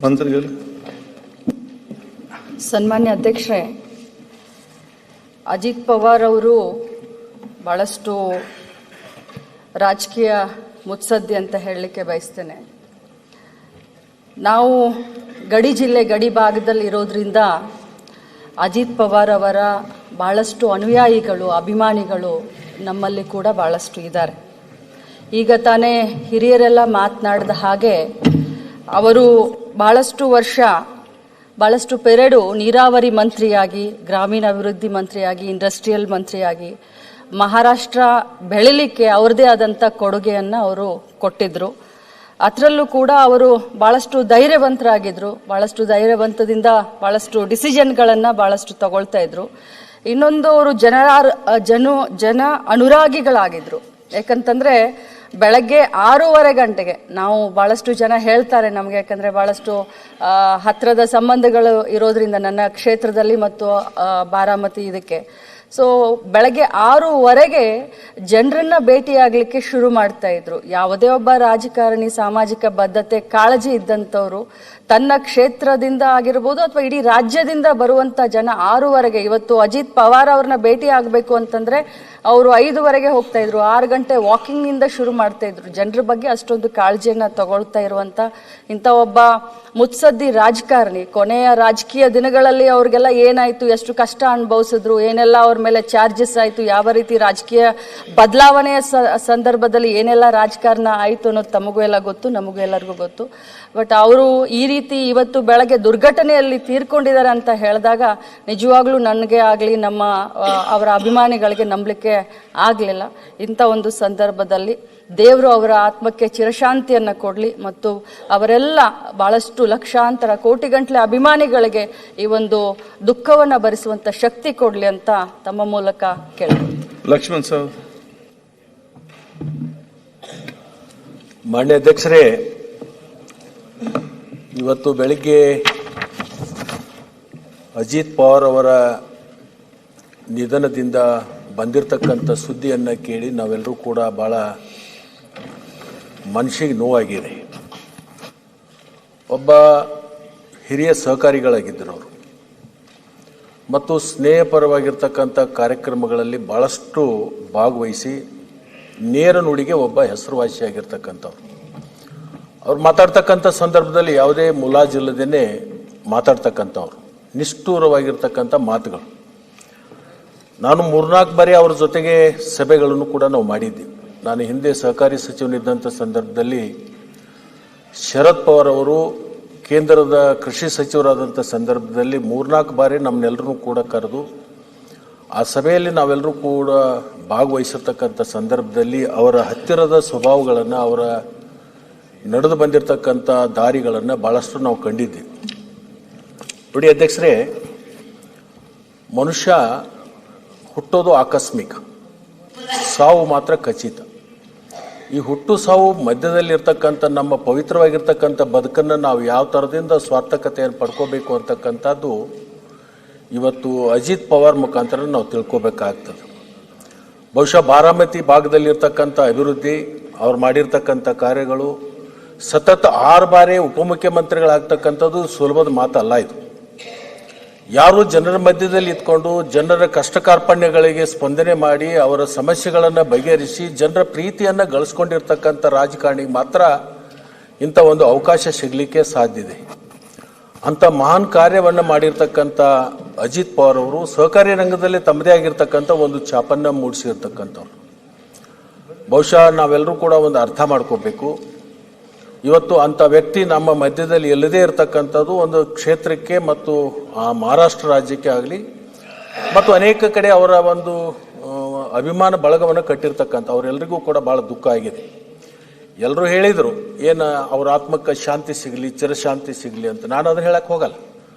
ಮಂತ್ರಿಗಳು. ಸನ್ಮಾನ್ಯ ಅಧ್ಯಕ್ಷರೇ, ಅಜಿತ್ ಪವಾರ್ ಅವರು ಬಹಳಷ್ಟು ರಾಜಕೀಯ ಮುತ್ಸದ್ದಿ ಅಂತ ಹೇಳಲಿಕ್ಕೆ ಬಯಸ್ತೇನೆ. ನಾವು ಗಡಿ ಜಿಲ್ಲೆ ಗಡಿ ಭಾಗದಲ್ಲಿ ಇರೋದ್ರಿಂದ ಅಜಿತ್ ಪವಾರ್ ಅವರ ಬಹಳಷ್ಟು ಅನುಯಾಯಿಗಳು ಅಭಿಮಾನಿಗಳು ನಮ್ಮಲ್ಲಿ ಕೂಡ ಬಹಳಷ್ಟು ಇದ್ದಾರೆ. ಈಗ ತಾನೇ ಹಿರಿಯರೆಲ್ಲ ಮಾತನಾಡಿದ ಹಾಗೆ ಅವರು ಬಹಳಷ್ಟು ವರ್ಷ ಬಹಳಷ್ಟು ಪೆರಡು ನೀರಾವರಿ ಮಂತ್ರಿಯಾಗಿ, ಗ್ರಾಮೀಣಾಭಿವೃದ್ಧಿ ಮಂತ್ರಿಯಾಗಿ, ಇಂಡಸ್ಟ್ರಿಯಲ್ ಮಂತ್ರಿಯಾಗಿ ಮಹಾರಾಷ್ಟ್ರ ಬೆಳಿಲಿಕ್ಕೆ ಅವ್ರದ್ದೇ ಆದಂಥ ಕೊಡುಗೆಯನ್ನು ಅವರು ಕೊಟ್ಟಿದ್ದರು. ಅದರಲ್ಲೂ ಕೂಡ ಅವರು ಭಾಳಷ್ಟು ಧೈರ್ಯವಂತರಾಗಿದ್ದರು. ಭಾಳಷ್ಟು ಧೈರ್ಯವಂತದಿಂದ ಭಾಳಷ್ಟು ಡಿಸಿಷನ್ಗಳನ್ನು ಭಾಳಷ್ಟು ತಗೊಳ್ತಾ ಇದ್ರು. ಇನ್ನೊಂದು ಅವರು ಜನ ಅನುರಾಗಿಗಳಾಗಿದ್ದರು. ಯಾಕಂತಂದರೆ ಬೆಳಗ್ಗೆ 6:30 ಗಂಟೆಗೆ ನಾವು ಭಾಳಷ್ಟು ಜನ ಹೇಳ್ತಾರೆ ನಮಗೆ, ಯಾಕಂದರೆ ಭಾಳಷ್ಟು ಹತ್ತಿರದ ಸಂಬಂಧಗಳು ಇರೋದ್ರಿಂದ ನನ್ನ ಕ್ಷೇತ್ರದಲ್ಲಿ ಮತ್ತು ಬಾರಾಮತಿ ಇದಕ್ಕೆ. ಸೊ ಬೆಳಗ್ಗೆ 6:15ಗೆ ಜನರನ್ನ ಭೇಟಿಯಾಗಲಿಕ್ಕೆ ಶುರು ಮಾಡ್ತಾ ಇದ್ರು. ಯಾವುದೇ ಒಬ್ಬ ರಾಜಕಾರಣಿ ಸಾಮಾಜಿಕ ಬದ್ಧತೆ ಕಾಳಜಿ ಇದ್ದಂಥವ್ರು ತನ್ನ ಕ್ಷೇತ್ರದಿಂದ ಆಗಿರ್ಬೋದು ಅಥವಾ ಇಡೀ ರಾಜ್ಯದಿಂದ ಬರುವಂಥ ಜನ 6:15ಗೆ, ಇವತ್ತು ಅಜಿತ್ ಪವಾರ್ ಅವ್ರನ್ನ ಭೇಟಿ ಆಗಬೇಕು ಅಂತಂದರೆ ಅವರು 5:15ಗೆ ಹೋಗ್ತಾ ಇದ್ರು. 6 ಗಂಟೆ ವಾಕಿಂಗ್ನಿಂದ ಶುರು ಮಾಡ್ತಾ ಇದ್ರು. ಜನರ ಬಗ್ಗೆ ಅಷ್ಟೊಂದು ಕಾಳಜಿಯನ್ನು ತಗೊಳ್ತಾ ಇರುವಂಥ ಇಂಥ ಒಬ್ಬ ಮುತ್ಸದ್ದಿ ರಾಜಕಾರಣಿ ಕೊನೆಯ ರಾಜಕೀಯ ದಿನಗಳಲ್ಲಿ ಅವ್ರಿಗೆಲ್ಲ ಏನಾಯಿತು, ಎಷ್ಟು ಕಷ್ಟ ಅನುಭವಿಸಿದ್ರು, ಏನೆಲ್ಲ ಅವ್ರ ಮೇಲೆ ಚಾರ್ಜಸ್ ಆಯಿತು, ಯಾವ ರೀತಿ ರಾಜಕೀಯ ಬದಲಾವಣೆಯ ಸಂದರ್ಭದಲ್ಲಿ ಏನೆಲ್ಲ ರಾಜಕಾರಣ ಆಯಿತು ಅನ್ನೋದು ತಮಗೂ ಎಲ್ಲ ಗೊತ್ತು, ನಮಗೂ ಎಲ್ಲರಿಗೂ ಗೊತ್ತು. ಬಟ್ ಅವರು ಈ ರೀತಿ ಇವತ್ತು ಬೆಳಗ್ಗೆ ದುರ್ಘಟನೆಯಲ್ಲಿ ತೀರ್ಕೊಂಡಿದ್ದಾರೆ ಅಂತ ಹೇಳಿದಾಗ ನಿಜವಾಗ್ಲೂ ನನಗೆ ಆಗಲಿ ನಮ್ಮ ಅವರ ಅಭಿಮಾನಿಗಳಿಗೆ ನಂಬಲಿಕ್ಕೆ ಆಗಲಿಲ್ಲ. ಇಂಥ ಒಂದು ಸಂದರ್ಭದಲ್ಲಿ ದೇವರು ಅವರ ಆತ್ಮಕ್ಕೆ ಚಿರಶಾಂತಿಯನ್ನು ಕೊಡಲಿ ಮತ್ತು ಅವರೆಲ್ಲ ಬಹಳಷ್ಟು ಲಕ್ಷಾಂತರ ಕೋಟಿಗಟ್ಟಲೆ ಅಭಿಮಾನಿಗಳಿಗೆ ಈ ಒಂದು ದುಃಖವನ್ನು ಭರಿಸುವಂಥ ಶಕ್ತಿ ಕೊಡಲಿ ಅಂತ ತಮ್ಮ ಮೂಲಕ ಕೇಳ್ತೀನಿ. ಲಕ್ಷ್ಮಣ್ ಸರ್. ಮಾನ್ಯ ಅಧ್ಯಕ್ಷರೇ, ಇವತ್ತು ಬೆಳಿಗ್ಗೆ ಅಜಿತ್ ಪವಾರ್ ಅವರ ನಿಧನದಿಂದ ಬಂದಿರತಕ್ಕಂಥ ಸುದ್ದಿಯನ್ನು ಕೇಳಿ ನಾವೆಲ್ಲರೂ ಕೂಡ ಭಾಳ ಮನಸ್ಸಿಗೆ ನೋವಾಗಿದೆ. ಒಬ್ಬ ಹಿರಿಯ ಸಹಕಾರಿಗಳಾಗಿದ್ದರು ಅವರು ಮತ್ತು ಸ್ನೇಹಪರವಾಗಿರ್ತಕ್ಕಂಥ ಕಾರ್ಯಕ್ರಮಗಳಲ್ಲಿ ಭಾಳಷ್ಟು ಭಾಗವಹಿಸಿ ನೇರ ನುಡಿಗೆ ಒಬ್ಬ ಹೆಸರುವಾಸಿಯಾಗಿರ್ತಕ್ಕಂಥವ್ರು. ಅವ್ರು ಮಾತಾಡ್ತಕ್ಕಂಥ ಸಂದರ್ಭದಲ್ಲಿ ಯಾವುದೇ ಮುಲಾಜಿಲ್ಲದೇ ಮಾತಾಡ್ತಕ್ಕಂಥವ್ರು, ನಿಷ್ಠೂರವಾಗಿರ್ತಕ್ಕಂಥ ಮಾತುಗಳು. ನಾನು 3-4 ಬಾರಿ ಅವ್ರ ಜೊತೆಗೆ ಸಭೆಗಳನ್ನು ಕೂಡ ನಾವು ಮಾಡಿದ್ದೀವಿ. ನಾನು ಹಿಂದೆ ಸಹಕಾರಿ ಸಚಿವನಿದ್ದಂಥ ಸಂದರ್ಭದಲ್ಲಿ ಶರದ್ ಪವಾರ್ ಅವರು ಕೇಂದ್ರದ ಕೃಷಿ ಸಚಿವರಾದಂಥ ಸಂದರ್ಭದಲ್ಲಿ 3-4 ಬಾರಿ ನಮ್ಮನ್ನೆಲ್ಲರೂ ಕೂಡ ಕರೆದು ಆ ಸಭೆಯಲ್ಲಿ ನಾವೆಲ್ಲರೂ ಕೂಡ ಭಾಗವಹಿಸಿರ್ತಕ್ಕಂಥ ಸಂದರ್ಭದಲ್ಲಿ ಅವರ ಹತ್ತಿರದ ಸ್ವಭಾವಗಳನ್ನು, ಅವರ ನಡೆದು ಬಂದಿರತಕ್ಕಂಥ ದಾರಿಗಳನ್ನು ಭಾಳಷ್ಟು ನಾವು ಕಂಡಿದ್ದೀವಿ. ನೋಡಿ ಅಧ್ಯಕ್ಷರೇ, ಮನುಷ್ಯ ಹುಟ್ಟೋದು ಆಕಸ್ಮಿಕ, ಸಾವು ಮಾತ್ರ ಖಚಿತ. ಈ ಹುಟ್ಟು ಸಾವು ಮಧ್ಯದಲ್ಲಿರ್ತಕ್ಕಂಥ ನಮ್ಮ ಪವಿತ್ರವಾಗಿರ್ತಕ್ಕಂಥ ಬದುಕನ್ನು ನಾವು ಯಾವ ಥರದಿಂದ ಸ್ವಾರ್ಥಕತೆಯನ್ನು ಪಡ್ಕೋಬೇಕು ಅಂತಕ್ಕಂಥದ್ದು ಇವತ್ತು ಅಜಿತ್ ಪವಾರ್ ಮುಖಾಂತರ ನಾವು ತಿಳ್ಕೊಬೇಕಾಗ್ತದೆ. ಬಹುಶಃ ಬಾರಾಮತಿ ಭಾಗದಲ್ಲಿರ್ತಕ್ಕಂಥ ಅಭಿವೃದ್ಧಿ, ಅವ್ರು ಮಾಡಿರ್ತಕ್ಕಂಥ ಕಾರ್ಯಗಳು, ಸತತ 6 ಬಾರಿ ಉಪಮುಖ್ಯಮಂತ್ರಿಗಳಾಗ್ತಕ್ಕಂಥದ್ದು ಸುಲಭದ ಮಾತಲ್ಲ. ಇದು ಯಾರು ಜನರ ಮಧ್ಯದಲ್ಲಿ ಇದ್ಕೊಂಡು ಜನರ ಕಷ್ಟ ಕಾರ್ಪಣ್ಯಗಳಿಗೆ ಸ್ಪಂದನೆ ಮಾಡಿ ಅವರ ಸಮಸ್ಯೆಗಳನ್ನು ಬಗೆಹರಿಸಿ ಜನರ ಪ್ರೀತಿಯನ್ನು ಗಳಿಸ್ಕೊಂಡಿರ್ತಕ್ಕಂಥ ರಾಜಕಾರಣಿಗೆ ಮಾತ್ರ ಇಂಥ ಒಂದು ಅವಕಾಶ ಸಿಗಲಿಕ್ಕೆ ಸಾಧ್ಯ ಇದೆ. ಅಂಥ ಮಹಾನ್ ಕಾರ್ಯವನ್ನು ಮಾಡಿರ್ತಕ್ಕಂಥ ಅಜಿತ್ ಪವಾರ್ ಅವರು ಸಹಕಾರಿ ರಂಗದಲ್ಲಿ ತಮ್ಮದೇ ಆಗಿರ್ತಕ್ಕಂಥ ಒಂದು ಛಾಪನ್ನು ಮೂಡಿಸಿರ್ತಕ್ಕಂಥವ್ರು. ಬಹುಶಃ ನಾವೆಲ್ಲರೂ ಕೂಡ ಒಂದು ಅರ್ಥ ಮಾಡ್ಕೋಬೇಕು. ಇವತ್ತು ಅಂಥ ವ್ಯಕ್ತಿ ನಮ್ಮ ಮಧ್ಯದಲ್ಲಿ ಎಲ್ಲದೇ ಇರತಕ್ಕಂಥದ್ದು ಒಂದು ಕ್ಷೇತ್ರಕ್ಕೆ ಮತ್ತು ಮಹಾರಾಷ್ಟ್ರ ರಾಜ್ಯಕ್ಕೆ ಆಗಲಿ ಮತ್ತು ಅನೇಕ ಕಡೆ ಅವರ ಒಂದು ಅಭಿಮಾನ ಬಳಗವನ್ನು ಕಟ್ಟಿರ್ತಕ್ಕಂಥ ಅವರೆಲ್ಲರಿಗೂ ಕೂಡ ಭಾಳ ದುಃಖ ಆಗಿದೆ. ಎಲ್ಲರೂ ಹೇಳಿದರು ಏನು ಅವ್ರ ಆತ್ಮಕ್ಕೆ ಶಾಂತಿ ಸಿಗಲಿ, ಚಿರಶಾಂತಿ ಸಿಗಲಿ ಅಂತ. ನಾನು ಅದನ್ನು ಹೇಳಕ್ಕೆ ಹೋಗಲ್ಲ.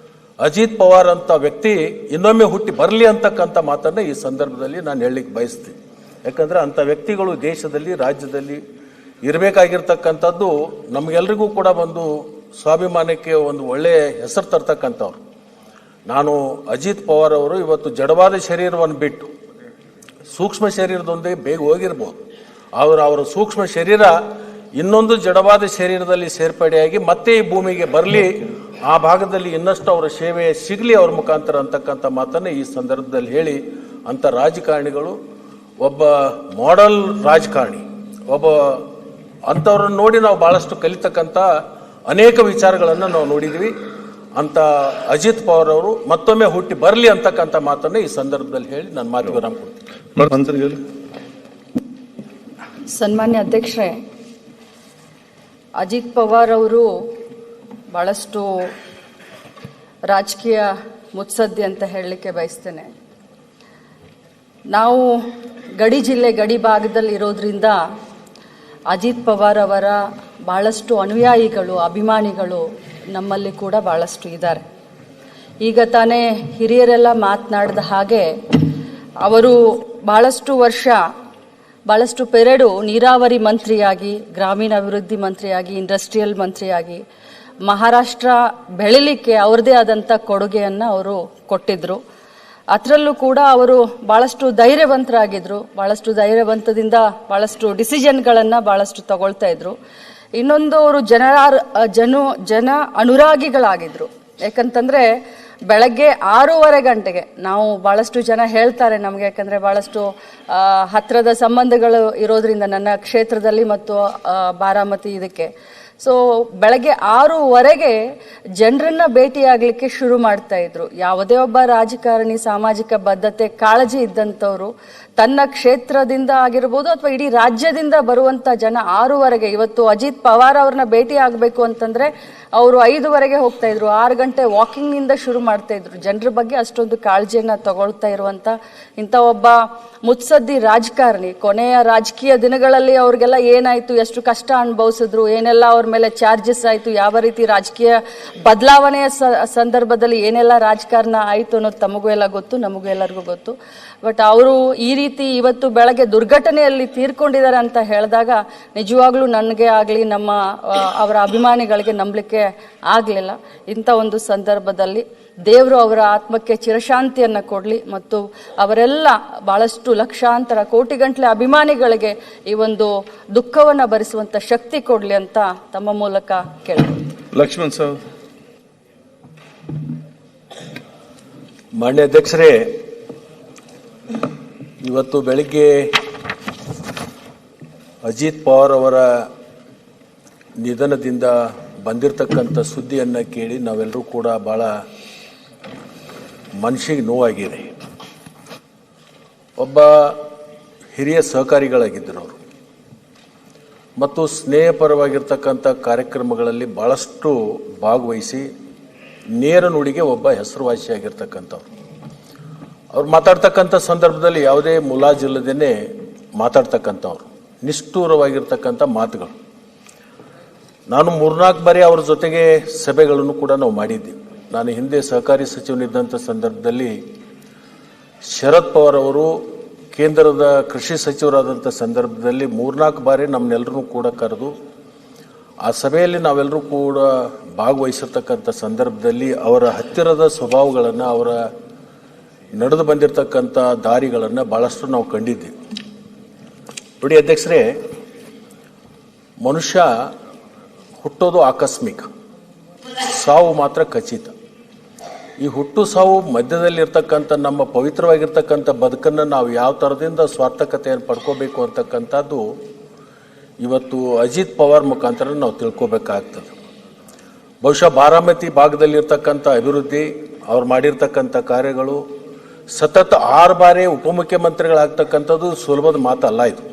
ಅಜಿತ್ ಪವಾರ್ ಅಂತ ವ್ಯಕ್ತಿ ಇನ್ನೊಮ್ಮೆ ಹುಟ್ಟಿ ಬರಲಿ ಅಂತಕ್ಕಂಥ ಮಾತನ್ನು ಈ ಸಂದರ್ಭದಲ್ಲಿ ನಾನು ಹೇಳಲಿಕ್ಕೆ ಬಯಸ್ತೀನಿ. ಯಾಕಂದರೆ ಅಂಥ ವ್ಯಕ್ತಿಗಳು ದೇಶದಲ್ಲಿ, ರಾಜ್ಯದಲ್ಲಿ ಇರಬೇಕಾಗಿರ್ತಕ್ಕಂಥದ್ದು ನಮಗೆಲ್ರಿಗೂ ಕೂಡ ಒಂದು ಸ್ವಾಭಿಮಾನಕ್ಕೆ ಒಂದು ಒಳ್ಳೆಯ ಹೆಸರು ತರ್ತಕ್ಕಂಥವ್ರು. ನಾನು ಅಜಿತ್ ಪವಾರ್ ಅವರು ಇವತ್ತು ಜಡವಾದ ಶರೀರವನ್ನು ಬಿಟ್ಟು ಸೂಕ್ಷ್ಮ ಶರೀರದೊಂದಿಗೆ ಬೇಗ ಹೋಗಿರ್ಬೋದು. ಅವರ ಸೂಕ್ಷ್ಮ ಶರೀರ ಇನ್ನೊಂದು ಜಡವಾದ ಶರೀರದಲ್ಲಿ ಸೇರ್ಪಡೆಯಾಗಿ ಮತ್ತೆ ಈ ಭೂಮಿಗೆ ಬರಲಿ, ಆ ಭಾಗದಲ್ಲಿ ಇನ್ನಷ್ಟು ಅವರ ಸೇವೆ ಸಿಗಲಿ ಅವ್ರ ಮುಖಾಂತರ ಅಂತಕ್ಕಂಥ ಮಾತನ್ನು ಈ ಸಂದರ್ಭದಲ್ಲಿ ಹೇಳಿ, ಅಂಥ ರಾಜಕಾರಣಿಗಳು ಒಬ್ಬ ಮಾಡೆಲ್ ರಾಜಕಾರಣಿ, ಒಬ್ಬ ಅಂಥವ್ರನ್ನ ನೋಡಿ ನಾವು ಭಾಳಷ್ಟು ಕಲಿತಕ್ಕಂಥ ಅನೇಕ ವಿಚಾರಗಳನ್ನು ನಾವು ನೋಡಿದ್ವಿ. ಅಂತ ಅಜಿತ್ ಪವಾರ್ ಅವರು ಮತ್ತೊಮ್ಮೆ ಹುಟ್ಟಿ ಬರಲಿ ಅಂತಕ್ಕಂಥ ಮಾತನ್ನು ಈ ಸಂದರ್ಭದಲ್ಲಿ ಹೇಳಿ ನನ್ನ ಮಾತು ವಿರಾಮ ಕೊಡ್ತೀನಿ. ಸನ್ಮಾನ್ಯ ಅಧ್ಯಕ್ಷರೇ, ಅಜಿತ್ ಪವಾರ್ ಅವರು ಭಾಳಷ್ಟು ರಾಜಕೀಯ ಮುತ್ಸದ್ದಿ ಅಂತ ಹೇಳಲಿಕ್ಕೆ ಬಯಸ್ತೇನೆ. ನಾವು ಗಡಿ ಜಿಲ್ಲೆ ಗಡಿ ಭಾಗದಲ್ಲಿ ಇರೋದ್ರಿಂದ ಅಜಿತ್ ಪವಾರ್ ಅವರ ಭಾಳಷ್ಟು ಅನುಯಾಯಿಗಳು, ಅಭಿಮಾನಿಗಳು ನಮ್ಮಲ್ಲಿ ಕೂಡ ಭಾಳಷ್ಟು ಇದ್ದಾರೆ. ಈಗ ತಾನೇ ಹಿರಿಯರೆಲ್ಲ ಮಾತನಾಡಿದ ಹಾಗೆ ಅವರು ಭಾಳಷ್ಟು ವರ್ಷ, ಭಾಳಷ್ಟು ಪೆರಡು ನೀರಾವರಿ ಮಂತ್ರಿಯಾಗಿ, ಗ್ರಾಮೀಣಾಭಿವೃದ್ಧಿ ಮಂತ್ರಿಯಾಗಿ, ಇಂಡಸ್ಟ್ರಿಯಲ್ ಮಂತ್ರಿಯಾಗಿ ಮಹಾರಾಷ್ಟ್ರ ಬೆಳಿಲಿಕ್ಕೆ ಅವ್ರದ್ದೇ ಆದಂಥ ಕೊಡುಗೆಯನ್ನು ಅವರು ಕೊಟ್ಟಿದ್ದರು. ಅದರಲ್ಲೂ ಕೂಡ ಅವರು ಭಾಳಷ್ಟು ಧೈರ್ಯವಂತರಾಗಿದ್ದರು. ಭಾಳಷ್ಟು ಧೈರ್ಯವಂತದಿಂದ ಭಾಳಷ್ಟು ಡಿಸಿಷನ್ಗಳನ್ನು ಭಾಳಷ್ಟು ತಗೊಳ್ತಾ ಇದ್ರು. ಇನ್ನೊಂದು ಅವರು ಜನ ಅನುರಾಗಿಗಳಾಗಿದ್ದರು. ಯಾಕಂತಂದರೆ ಬೆಳಗ್ಗೆ 6:30 ಗಂಟೆಗೆ, ನಾವು ಭಾಳಷ್ಟು ಜನ ಹೇಳ್ತಾರೆ ನಮಗೆ, ಯಾಕಂದರೆ ಭಾಳಷ್ಟು ಹತ್ತಿರದ ಸಂಬಂಧಗಳು ಇರೋದ್ರಿಂದ ನನ್ನ ಕ್ಷೇತ್ರದಲ್ಲಿ ಮತ್ತು ಬಾರಾಮತಿ ಇದಕ್ಕೆ. ಸೊ ಬೆಳಗ್ಗೆ 6:15ಗೆ ಜನರನ್ನ ಭೇಟಿಯಾಗಲಿಕ್ಕೆ ಶುರು ಮಾಡ್ತಾ ಇದ್ರು. ಯಾವುದೇ ಒಬ್ಬ ರಾಜಕಾರಣಿ ಸಾಮಾಜಿಕ ಬದ್ಧತೆ, ಕಾಳಜಿ ಇದ್ದಂಥವ್ರು ತನ್ನ ಕ್ಷೇತ್ರದಿಂದ ಆಗಿರ್ಬೋದು ಅಥವಾ ಇಡೀ ರಾಜ್ಯದಿಂದ ಬರುವಂಥ ಜನ 6:15ಗೆ, ಇವತ್ತು ಅಜಿತ್ ಪವಾರ್ ಅವ್ರನ್ನ ಭೇಟಿ ಆಗಬೇಕು ಅಂತಂದರೆ ಅವರು 5:15ಗೆ ಹೋಗ್ತಾ ಇದ್ರು, 6 ಗಂಟೆ ವಾಕಿಂಗ್ನಿಂದ ಶುರು ಮಾಡ್ತಾ ಇದ್ರು. ಜನರ ಬಗ್ಗೆ ಅಷ್ಟೊಂದು ಕಾಳಜಿಯನ್ನು ತಗೊಳ್ತಾ ಇರುವಂಥ ಇಂಥ ಒಬ್ಬ ಮುತ್ಸದ್ದಿ ರಾಜಕಾರಣಿ, ಕೊನೆಯ ರಾಜಕೀಯ ದಿನಗಳಲ್ಲಿ ಅವ್ರಿಗೆಲ್ಲ ಏನಾಯಿತು, ಎಷ್ಟು ಕಷ್ಟ ಅನುಭವಿಸಿದ್ರು, ಏನೆಲ್ಲ ಅವ್ರ ಮೇಲೆ ಚಾರ್ಜಸ್ ಆಯಿತು, ಯಾವ ರೀತಿ ರಾಜಕೀಯ ಬದಲಾವಣೆಯ ಸಂದರ್ಭದಲ್ಲಿ ಏನೆಲ್ಲ ರಾಜಕಾರಣ ಆಯಿತು ಅನ್ನೋದು ತಮಗೂ ಎಲ್ಲ ಗೊತ್ತು, ನಮಗೂ ಎಲ್ಲರಿಗೂ ಗೊತ್ತು. ಬಟ್ ಅವರು ಈ ರೀತಿ ಇವತ್ತು ಬೆಳಗ್ಗೆ ದುರ್ಘಟನೆಯಲ್ಲಿ ತೀರ್ಕೊಂಡಿದ್ದಾರೆ ಅಂತ ಹೇಳಿದಾಗ ನಿಜವಾಗ್ಲೂ ನನಗೆ ಆಗಲಿ ಅವರ ಅಭಿಮಾನಿಗಳಿಗೆ ನಂಬಲಿಕ್ಕೆ ಆಗಲಿಲ್ಲ. ಇಂಥ ಒಂದು ಸಂದರ್ಭದಲ್ಲಿ ದೇವರು ಅವರ ಆತ್ಮಕ್ಕೆ ಚಿರಶಾಂತಿಯನ್ನು ಕೊಡಲಿ ಮತ್ತು ಅವರೆಲ್ಲ ಭಾಳಷ್ಟು ಲಕ್ಷಾಂತರ ಕೋಟಿಗಟ್ಟಲೆ ಅಭಿಮಾನಿಗಳಿಗೆ ಈ ಒಂದು ದುಃಖವನ್ನು ಭರಿಸುವಂಥ ಶಕ್ತಿ ಕೊಡಲಿ ಅಂತ ತಮ್ಮ ಮೂಲಕ ಕೇಳ್ತೀನಿ. ಲಕ್ಷ್ಮಣ್ ಸರ್. ಮಾನ್ಯ ಅಧ್ಯಕ್ಷರೇ, ಇವತ್ತು ಬೆಳಿಗ್ಗೆ ಅಜಿತ್ ಪವಾರ್ ಅವರ ನಿಧನದಿಂದ ಬಂದಿರತಕ್ಕಂಥ ಸುದ್ದಿಯನ್ನು ಕೇಳಿ ನಾವೆಲ್ಲರೂ ಕೂಡ ಭಾಳ ಮನಸ್ಸಿಗೆ ನೋವಾಗಿದೆ. ಒಬ್ಬ ಹಿರಿಯ ಸಹಕಾರಿಗಳಾಗಿದ್ದರು ಅವರು ಮತ್ತು ಸ್ನೇಹಪರವಾಗಿರ್ತಕ್ಕಂಥ ಕಾರ್ಯಕ್ರಮಗಳಲ್ಲಿ ಭಾಳಷ್ಟು ಭಾಗವಹಿಸಿ ನೇರ ನುಡಿಗೆ ಒಬ್ಬ ಹೆಸರುವಾಸಿಯಾಗಿರ್ತಕ್ಕಂಥವ್ರು. ಅವ್ರು ಮಾತಾಡ್ತಕ್ಕಂಥ ಸಂದರ್ಭದಲ್ಲಿ ಯಾವುದೇ ಮುಲಾಜಿಲ್ಲದೇ ಮಾತಾಡ್ತಕ್ಕಂಥವ್ರು, ನಿಷ್ಠೂರವಾಗಿರ್ತಕ್ಕಂಥ ಮಾತುಗಳು. ನಾನು 3-4 ಬಾರಿ ಅವ್ರ ಜೊತೆಗೆ ಸಭೆಗಳನ್ನು ಕೂಡ ನಾವು ಮಾಡಿದ್ದೀವಿ. ನಾನು ಹಿಂದೆ ಸಹಕಾರಿ ಸಚಿವನಿದ್ದಂಥ ಸಂದರ್ಭದಲ್ಲಿ ಶರದ್ ಪವಾರ್ ಅವರು ಕೇಂದ್ರದ ಕೃಷಿ ಸಚಿವರಾದಂಥ ಸಂದರ್ಭದಲ್ಲಿ 3-4 ಬಾರಿ ನಮ್ಮನ್ನೆಲ್ಲರೂ ಕೂಡ ಕರೆದು ಆ ಸಭೆಯಲ್ಲಿ ನಾವೆಲ್ಲರೂ ಕೂಡ ಭಾಗವಹಿಸಿರ್ತಕ್ಕಂಥ ಸಂದರ್ಭದಲ್ಲಿ ಅವರ ಹತ್ತಿರದ ಸ್ವಭಾವಗಳನ್ನು, ಅವರ ನಡೆದು ಬಂದಿರತಕ್ಕಂಥ ದಾರಿಗಳನ್ನು ಭಾಳಷ್ಟು ನಾವು ಕಂಡಿದ್ದೀವಿ. ನೋಡಿ ಅಧ್ಯಕ್ಷರೇ, ಮನುಷ್ಯ ಹುಟ್ಟೋದು ಆಕಸ್ಮಿಕ, ಸಾವು ಮಾತ್ರ ಖಚಿತ. ಈ ಹುಟ್ಟು ಸಾವು ಮಧ್ಯದಲ್ಲಿರ್ತಕ್ಕಂಥ ನಮ್ಮ ಪವಿತ್ರವಾಗಿರ್ತಕ್ಕಂಥ ಬದುಕನ್ನು ನಾವು ಯಾವ ಥರದಿಂದ ಸ್ವಾರ್ಥಕತೆಯನ್ನು ಪಡ್ಕೋಬೇಕು ಅಂತಕ್ಕಂಥದ್ದು ಇವತ್ತು ಅಜಿತ್ ಪವಾರ್ ಮುಖಾಂತರ ನಾವು ತಿಳ್ಕೊಬೇಕಾಗ್ತದೆ. ಬಹುಶಃ ಬಾರಾಮತಿ ಭಾಗದಲ್ಲಿರ್ತಕ್ಕಂಥ ಅಭಿವೃದ್ಧಿ, ಅವ್ರು ಮಾಡಿರ್ತಕ್ಕಂಥ ಕಾರ್ಯಗಳು, ಸತತ 6 ಬಾರಿ ಉಪಮುಖ್ಯಮಂತ್ರಿಗಳಾಗ್ತಕ್ಕಂಥದ್ದು ಸುಲಭದ ಮಾತಲ್ಲ. ಇದು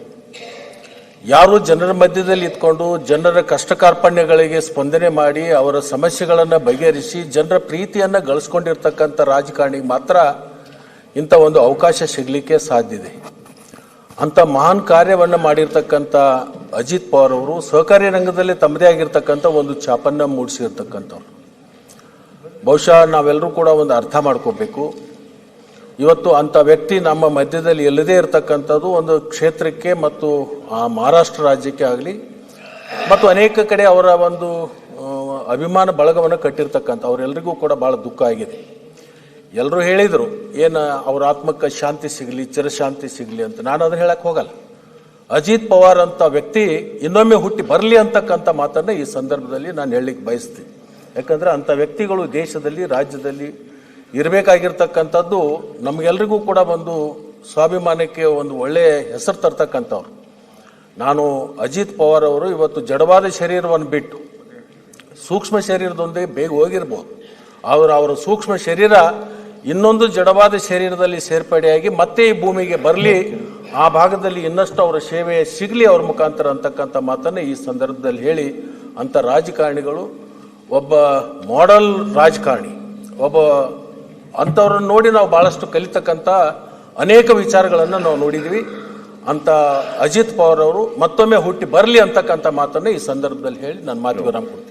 ಯಾರು ಜನರ ಮಧ್ಯದಲ್ಲಿ ಇದ್ಕೊಂಡು ಜನರ ಕಷ್ಟ ಕಾರ್ಪಣ್ಯಗಳಿಗೆ ಸ್ಪಂದನೆ ಮಾಡಿ ಅವರ ಸಮಸ್ಯೆಗಳನ್ನು ಬಗೆಹರಿಸಿ ಜನರ ಪ್ರೀತಿಯನ್ನು ಗಳಿಸ್ಕೊಂಡಿರ್ತಕ್ಕಂಥ ರಾಜಕಾರಣಿಗೆ ಮಾತ್ರ ಇಂಥ ಒಂದು ಅವಕಾಶ ಸಿಗಲಿಕ್ಕೆ ಸಾಧ್ಯ ಇದೆ. ಅಂಥ ಮಹಾನ್ ಕಾರ್ಯವನ್ನು ಮಾಡಿರ್ತಕ್ಕಂಥ ಅಜಿತ್ ಪವಾರ್ ಅವರು ಸಹಕಾರಿ ರಂಗದಲ್ಲಿ ತಮ್ಮದೇ ಆಗಿರ್ತಕ್ಕಂಥ ಒಂದು ಛಾಪನ್ನು ಮೂಡಿಸಿರ್ತಕ್ಕಂಥವ್ರು. ಬಹುಶಃ ನಾವೆಲ್ಲರೂ ಕೂಡ ಒಂದು ಅರ್ಥ ಮಾಡ್ಕೋಬೇಕು. ಇವತ್ತು ಅಂಥ ವ್ಯಕ್ತಿ ನಮ್ಮ ಮಧ್ಯದಲ್ಲಿ ಎಲ್ಲದೇ ಇರತಕ್ಕಂಥದ್ದು ಒಂದು ಕ್ಷೇತ್ರಕ್ಕೆ ಮತ್ತು ಆ ಮಹಾರಾಷ್ಟ್ರ ರಾಜ್ಯಕ್ಕೆ ಆಗಲಿ ಮತ್ತು ಅನೇಕ ಕಡೆ ಅವರ ಒಂದು ಅಭಿಮಾನ ಬಳಗವನ್ನು ಕಟ್ಟಿರ್ತಕ್ಕಂಥ ಅವರೆಲ್ಲರಿಗೂ ಕೂಡ ಭಾಳ ದುಃಖ ಆಗಿದೆ. ಎಲ್ಲರೂ ಹೇಳಿದರು ಏನು ಅವ್ರ ಆತ್ಮಕ್ಕೆ ಶಾಂತಿ ಸಿಗಲಿ, ಚಿರಶಾಂತಿ ಸಿಗಲಿ ಅಂತ. ನಾನು ಅದನ್ನು ಹೇಳಕ್ಕೆ ಹೋಗಲ್ಲ. ಅಜಿತ್ ಪವಾರ್ ಅಂತ ವ್ಯಕ್ತಿ ಇನ್ನೊಮ್ಮೆ ಹುಟ್ಟಿ ಬರಲಿ ಅಂತಕ್ಕಂಥ ಮಾತನ್ನು ಈ ಸಂದರ್ಭದಲ್ಲಿ ನಾನು ಹೇಳಲಿಕ್ಕೆ ಬಯಸ್ತೀನಿ. ಯಾಕಂದರೆ ಅಂಥ ವ್ಯಕ್ತಿಗಳು ದೇಶದಲ್ಲಿ ರಾಜ್ಯದಲ್ಲಿ ಇರಬೇಕಾಗಿರ್ತಕ್ಕಂಥದ್ದು ನಮಗೆಲ್ರಿಗೂ ಕೂಡ ಒಂದು ಸ್ವಾಭಿಮಾನಕ್ಕೆ ಒಂದು ಒಳ್ಳೆಯ ಹೆಸರು ತರ್ತಕ್ಕಂಥವ್ರು. ನಾನು ಅಜಿತ್ ಪವಾರ್ ಅವರು ಇವತ್ತು ಜಡವಾದ ಶರೀರವನ್ನು ಬಿಟ್ಟು ಸೂಕ್ಷ್ಮ ಶರೀರದೊಂದಿಗೆ ಬೇಗ ಹೋಗಿರ್ಬೋದು. ಅವರ ಸೂಕ್ಷ್ಮ ಶರೀರ ಇನ್ನೊಂದು ಜಡವಾದ ಶರೀರದಲ್ಲಿ ಸೇರ್ಪಡೆಯಾಗಿ ಮತ್ತೆ ಈ ಭೂಮಿಗೆ ಬರಲಿ, ಆ ಭಾಗದಲ್ಲಿ ಇನ್ನಷ್ಟು ಅವರ ಸೇವೆ ಸಿಗಲಿ ಅವ್ರ ಮುಖಾಂತರ ಅಂತಕ್ಕಂಥ ಮಾತನ್ನು ಈ ಸಂದರ್ಭದಲ್ಲಿ ಹೇಳಿ, ಅಂಥ ರಾಜಕಾರಣಿಗಳು ಒಬ್ಬ ಮಾಡೆಲ್ ರಾಜಕಾರಣಿ, ಅಂಥವ್ರನ್ನ ನೋಡಿ ನಾವು ಭಾಳಷ್ಟು ಕಲಿತಕ್ಕಂಥ ಅನೇಕ ವಿಚಾರಗಳನ್ನು ನಾವು ನೋಡಿದ್ವಿ. ಅಂತ ಅಜಿತ್ ಪವಾರ್ ಅವರು ಮತ್ತೊಮ್ಮೆ ಹುಟ್ಟಿ ಬರಲಿ ಅಂತಕ್ಕಂಥ ಮಾತನ್ನು ಈ ಸಂದರ್ಭದಲ್ಲಿ ಹೇಳಿ ನನ್ನ ಮಾತು ವಿರಾಮ ಕೊಡ್ತೀನಿ.